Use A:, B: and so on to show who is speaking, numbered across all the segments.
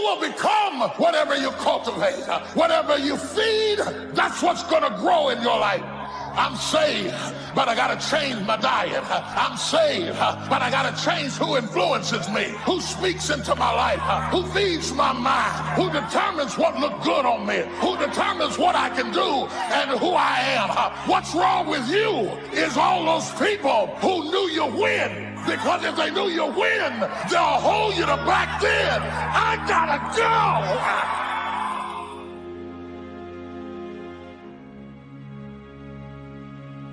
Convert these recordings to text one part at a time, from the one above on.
A: will become whatever you cultivate. Whatever you feed, that's what's gonna grow in your life. I'm saved, but I gotta change my diet. I'm saved, but I gotta change who influences me, who speaks into my life, who feeds my mind, who determines what looks good on me, who determines what I can do and who I am. What's wrong with you is all those people who knew you win, because if they knew you win, they'll hold you to back then. I gotta go.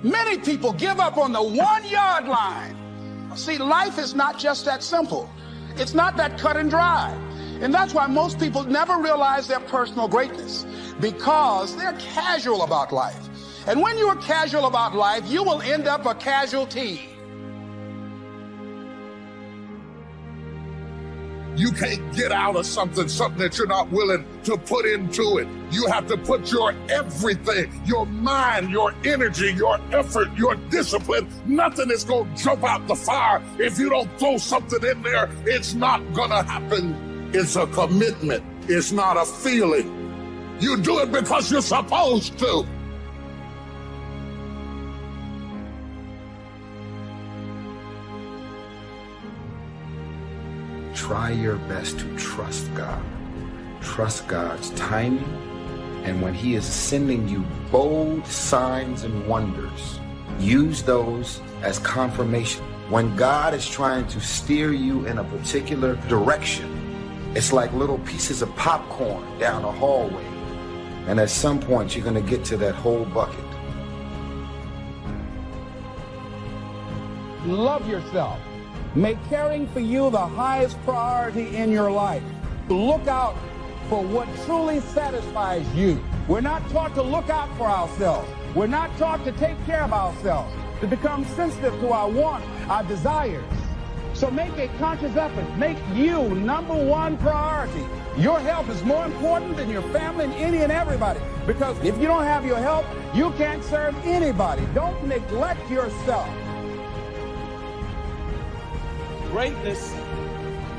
B: Many people give up on the 1 yard line. See, life is not just that simple. It's not that cut and dry. And that's why most people never realize their personal greatness, because they're casual about life. And when you're casual about life, you will end up a casualty.
A: You can't get out of something that you're not willing to put into it. You have to put your everything, your mind, your energy, your effort, your discipline. Nothing is going to jump out the fire if you don't throw something in there. It's not going to happen. It's a commitment. It's not a feeling. You do it because you're supposed to.
C: Try your best to trust God. Trust God's timing, and when He is sending you bold signs and wonders, use those as confirmation. When God is trying to steer you in a particular direction, it's like little pieces of popcorn down a hallway, and at some point you're going to get to that whole bucket.
B: Love yourself. Make caring for you the highest priority in your life. Look out for what truly satisfies you. We're not taught to look out for ourselves. We're not taught to take care of ourselves, to become sensitive to our wants, our desires. So make a conscious effort. Make you #1 priority. Your health is more important than your family and any and everybody. Because if you don't have your health, you can't serve anybody. Don't neglect yourself.
D: Greatness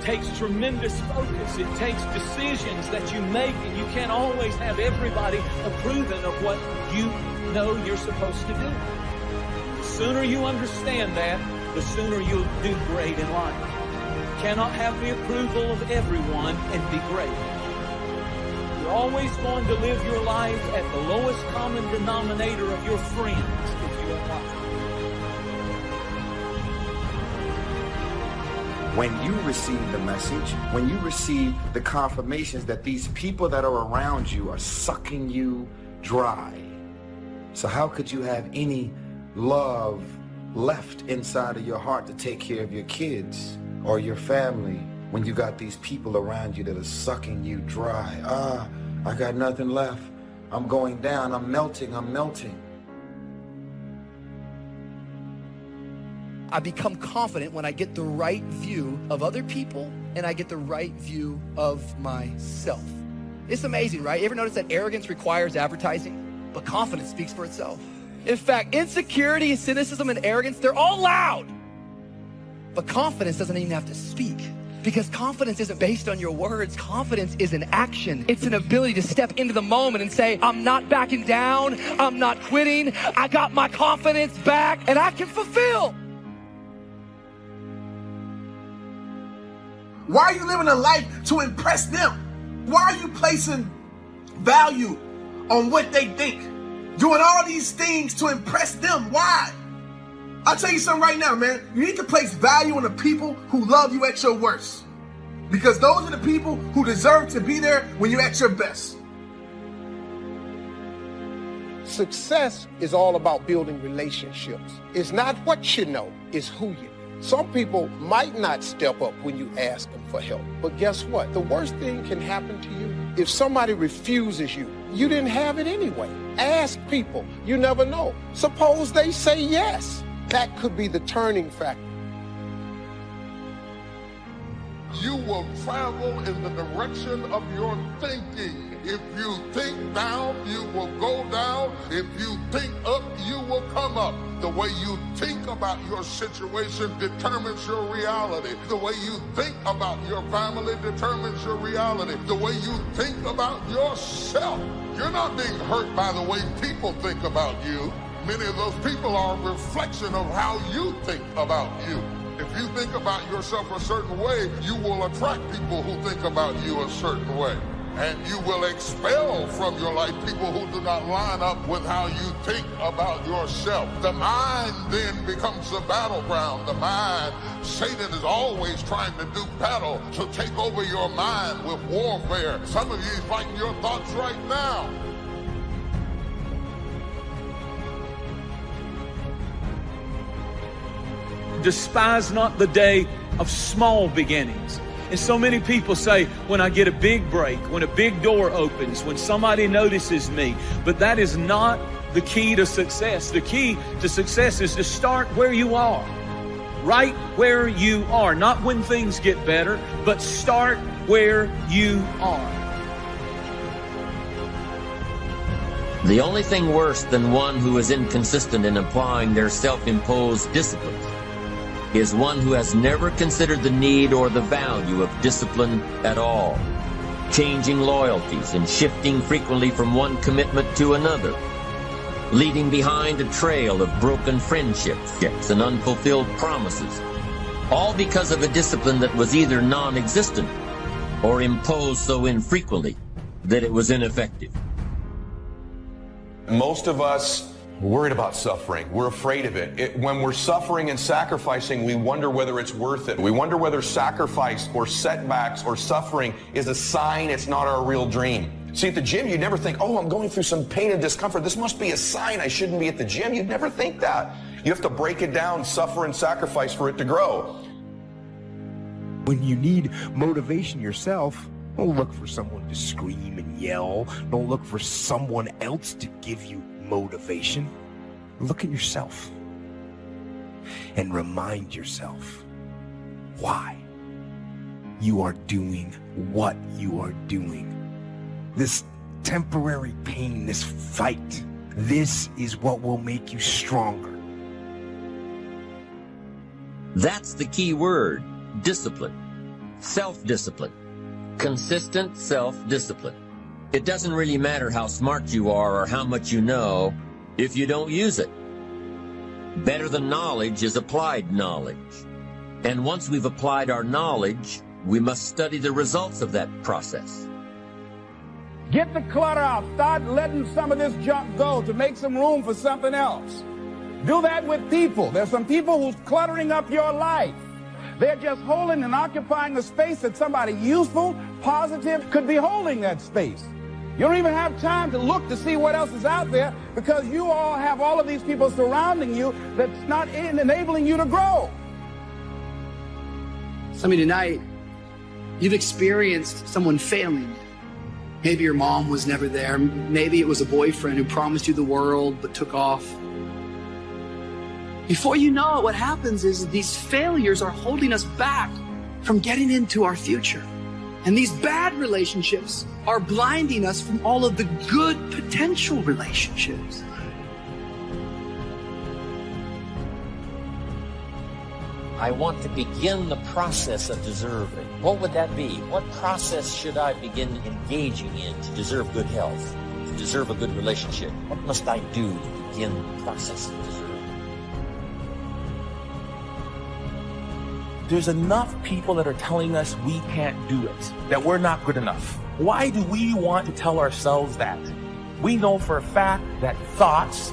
D: takes tremendous focus. It takes decisions that you make, and you can't always have everybody approving of what you know you're supposed to do. The sooner you understand that, the sooner you'll do great in life. You cannot have the approval of everyone and be great. You're always going to live your life at the lowest common denominator of your friends if you allow it.
C: When you receive the message, when you receive the confirmations that these people that are around you are sucking you dry. So how could you have any love left inside of your heart to take care of your kids or your family when you got these people around you that are sucking you dry? I got nothing left. I'm going down. I'm melting.
E: I become confident when I get the right view of other people and I get the right view of myself. It's amazing, right? You ever notice that arrogance requires advertising, but confidence speaks for itself? In fact, insecurity, cynicism, and arrogance, they're all loud. But confidence doesn't even have to speak, because confidence isn't based on your words. Confidence is an action. It's an ability to step into the moment and say, I'm not backing down. I'm not quitting. I got my confidence back and I can fulfill.
F: Why are you living a life to impress them? Why are you placing value on what they think? Doing all these things to impress them? Why? I'll tell you something right now, man. You need to place value on the people who love you at your worst. Because those are the people who deserve to be there when you're at your best.
G: Success is all about building relationships. It's not what you know, it's who you know. Some people might not step up when you ask them for help. But guess what? The worst thing can happen to you. If somebody refuses you, you didn't have it anyway. Ask people. You never know. Suppose they say yes. That could be the turning factor.
A: you will travel in the direction of your thinking. If you think down, you will go down. If you think up, you will come up. The way you think about your situation determines your reality. The way you think about your family determines your reality. The way you think about yourself. You're not being hurt by the way people think about you. Many of those people are a reflection of how you think about you. If you think about yourself a certain way, you will attract people who think about you a certain way. And you will expel from your life people who do not line up with how you think about yourself. The mind then becomes the battleground. The mind, Satan is always trying to do battle to take over your mind with warfare. Some of you is fighting your thoughts right now.
D: Despise not the day of small beginnings. And so many people say, when I get a big break, when a big door opens, when somebody notices me. But that is not the key to success. The key to success is to start where you are. Right where you are. Not when things get better, but start where you are.
H: The only thing worse than one who is inconsistent in applying their self-imposed disciplines is one who has never considered the need or the value of discipline at all, changing loyalties and shifting frequently from one commitment to another, leaving behind a trail of broken friendships and unfulfilled promises, all because of a discipline that was either non-existent or imposed so infrequently that it was ineffective.
I: Most of us are worried about suffering. We're afraid of it. When we're suffering and sacrificing, we wonder whether it's worth it. We wonder whether sacrifice or setbacks or suffering is a sign it's not our real dream. See, at the gym, you'd never think, oh, I'm going through some pain and discomfort. This must be a sign I shouldn't be at the gym. You'd never think that. You have to break it down, suffer and sacrifice for it to grow.
J: When you need motivation yourself, don't look for someone to scream and yell. Don't look for someone else to give you motivation. Look at yourself and remind yourself why you are doing what you are doing. This temporary pain, this fight, this is what will make you stronger.
H: That's the key word, discipline, self-discipline, consistent self-discipline. It doesn't really matter how smart you are or how much you know if you don't use it. Better than knowledge is applied knowledge. And once we've applied our knowledge, we must study the results of that process.
B: Get the clutter out. Start letting some of this junk go to make some room for something else. Do that with people. There's some people who's cluttering up your life. They're just holding and occupying a space that somebody useful, positive, could be holding that space. You don't even have time to look to see what else is out there because you all have all of these people surrounding you that's not enabling you to grow.
K: Some of you tonight, you've experienced someone failing you. Maybe your mom was never there. Maybe it was a boyfriend who promised you the world but took off. Before you know it, what happens is these failures are holding us back from getting into our future. And these bad relationships are blinding us from all of the good potential relationships.
H: I want to begin the process of deserving. What would that be? What process should I begin engaging in to deserve good health, to deserve a good relationship? What must I do to begin the process of deserving?
L: There's enough people that are telling us we can't do it, that we're not good enough. Why do we want to tell ourselves that? We know for a fact that thoughts...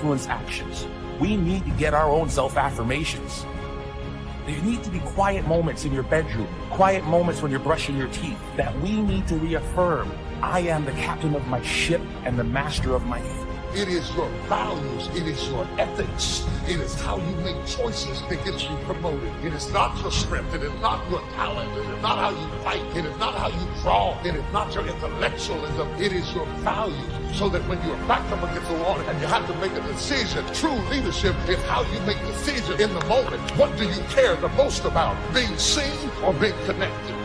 L: influence actions. We need to get our own self-affirmations. There need to be quiet moments in your bedroom, quiet moments when you're brushing your teeth, that we need to reaffirm, I am the captain of my ship and the master of my fate.
A: It is your values. It is your ethics. It is how you make choices that gets you promoted. It is not your strength. It is not your talent. It is not how you fight. It is not how you draw. It is not your intellectualism. It is your values. So that when you're backed up against the wall and you have to make a decision, true leadership is how you make decisions in the moment. What do you care the most about? Being seen or being connected?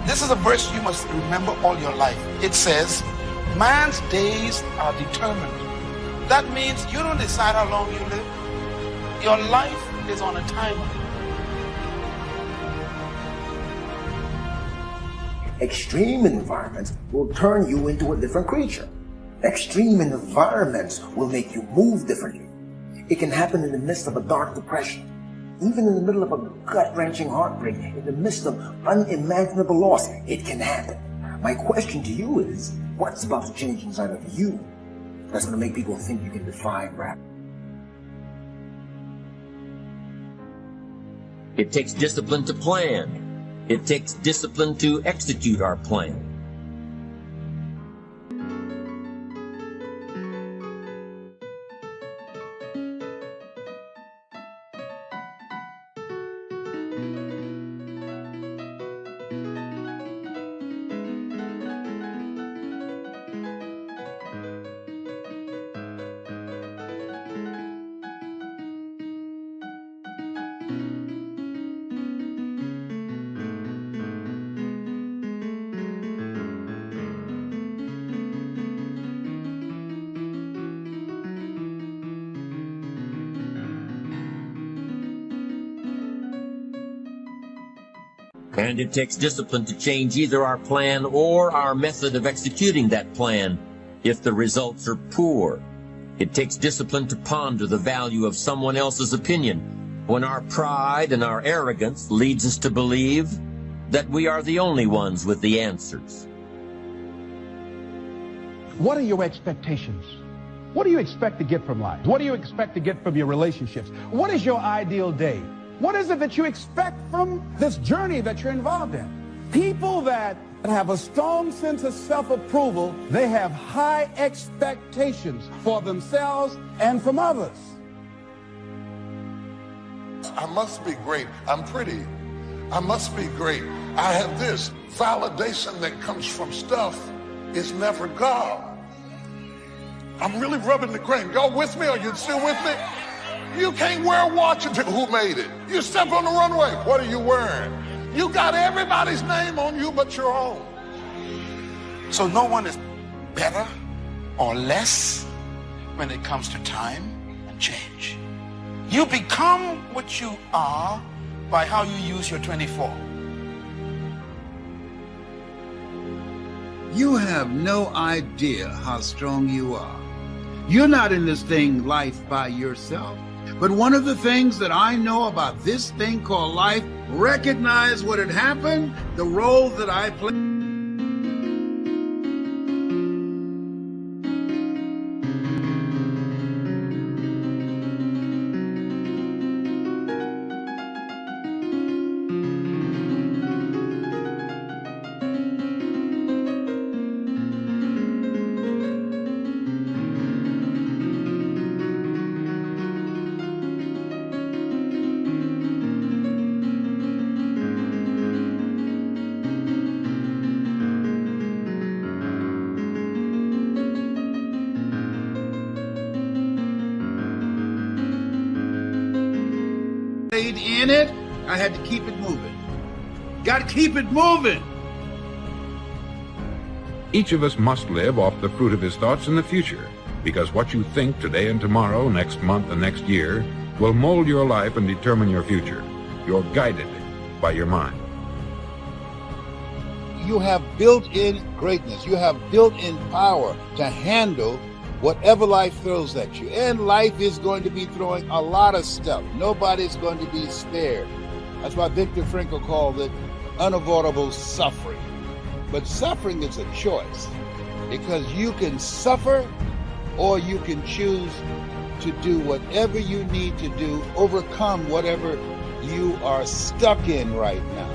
M: This is a verse you must remember all your life. It says, man's days are determined. That means you don't decide how long you live. Your life is on a timer.
J: Extreme environments will turn you into a different creature. Extreme environments will make you move differently. It can happen in the midst of a dark depression. Even in the middle of a gut-wrenching heartbreak, in the midst of unimaginable loss, it can happen. My question to you is, what's about to change inside of you that's going to make people think you can defy gravity?
H: It takes discipline to plan. It takes discipline to execute our plan. And it takes discipline to change either our plan or our method of executing that plan if the results are poor. It takes discipline to ponder the value of someone else's opinion when our pride and our arrogance leads us to believe that we are the only ones with the answers.
B: What are your expectations? What do you expect to get from life? What do you expect to get from your relationships? What is your ideal day? What is it that you expect from this journey that you're involved in? People that have a strong sense of self-approval, they have high expectations for themselves and from others.
A: I must be great. I'm pretty. I must be great. I have this. Validation that comes from stuff is never God. I'm really rubbing the grain. Y'all with me? Are you still with me? You can't wear a watch until who made it? You step on the runway. What are you wearing? You got everybody's name on you but your own.
M: So no one is better or less when it comes to time and change. You become what you are by how you use your 24.
N: You have no idea how strong you are. You're not in this thing, life, by yourself. But one of the things that I know about this thing called life, recognize what had happened, the role that I played. In it, I had to keep it moving. Got to keep it moving.
O: Each of us must live off the fruit of his thoughts in the future, because what you think today and tomorrow, next month and next year, will mold your life and determine your future. You're guided by your mind.
N: You have built-in greatness. You have built-in power to handle whatever life throws at you. And life is going to be throwing a lot of stuff. Nobody's going to be spared. That's why Viktor Frankl called it unavoidable suffering. But suffering is a choice, because you can suffer or you can choose to do whatever you need to do, overcome whatever you are stuck in right now.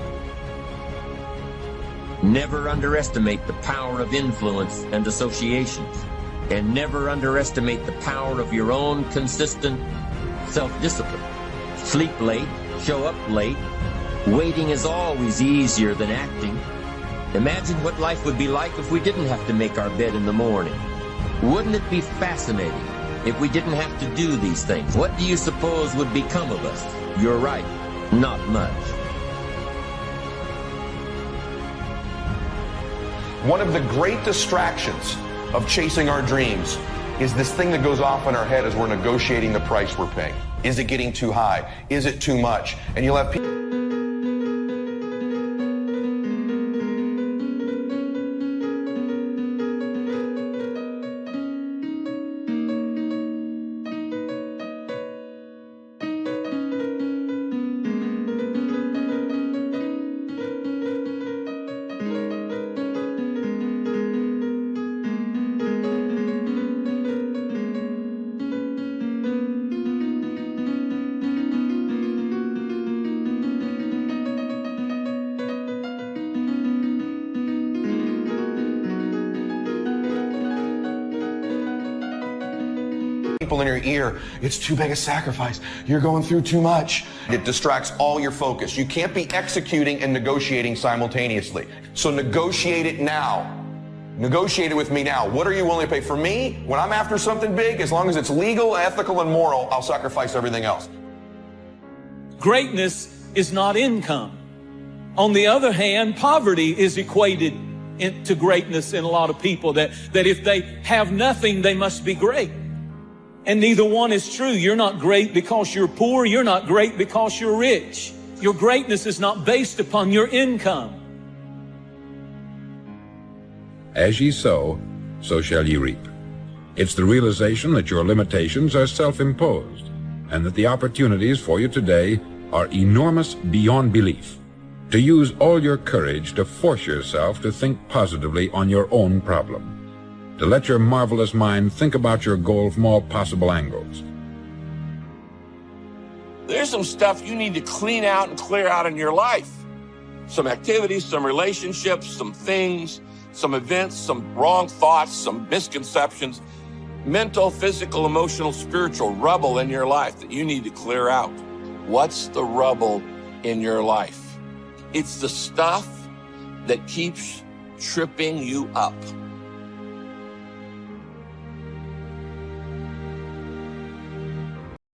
H: Never underestimate the power of influence and associations. And never underestimate the power of your own consistent self-discipline. Sleep late, show up late. Waiting is always easier than acting. Imagine what life would be like if we didn't have to make our bed in the morning. Wouldn't it be fascinating if we didn't have to do these things? What do you suppose would become of us? You're right, not much.
I: One of the great distractions of chasing our dreams is this thing that goes off in our head as we're negotiating the price we're paying. Is it getting too high? Is it too much? And you'll have people in your ear, it's too big a sacrifice. You're going through too much. It distracts all your focus. You can't be executing and negotiating simultaneously. So negotiate it now. Negotiate it with me now. What are you willing to pay? For me, when I'm after something big, as long as it's legal, ethical, and moral, I'll sacrifice everything else.
D: Greatness is not income. On the other hand, poverty is equated to greatness in a lot of people, that if they have nothing, they must be great. And neither one is true. You're not great because you're poor. You're not great because you're rich. Your greatness is not based upon your income.
O: As ye sow, so shall ye reap. It's the realization that your limitations are self-imposed, and that the opportunities for you today are enormous beyond belief. To use all your courage to force yourself to think positively on your own problem. To let your marvelous mind think about your goal from all possible angles.
P: There's some stuff you need to clean out and clear out in your life. Some activities, some relationships, some things, some events, some wrong thoughts, some misconceptions, mental, physical, emotional, spiritual rubble in your life that you need to clear out. What's the rubble in your life? It's the stuff that keeps tripping you up.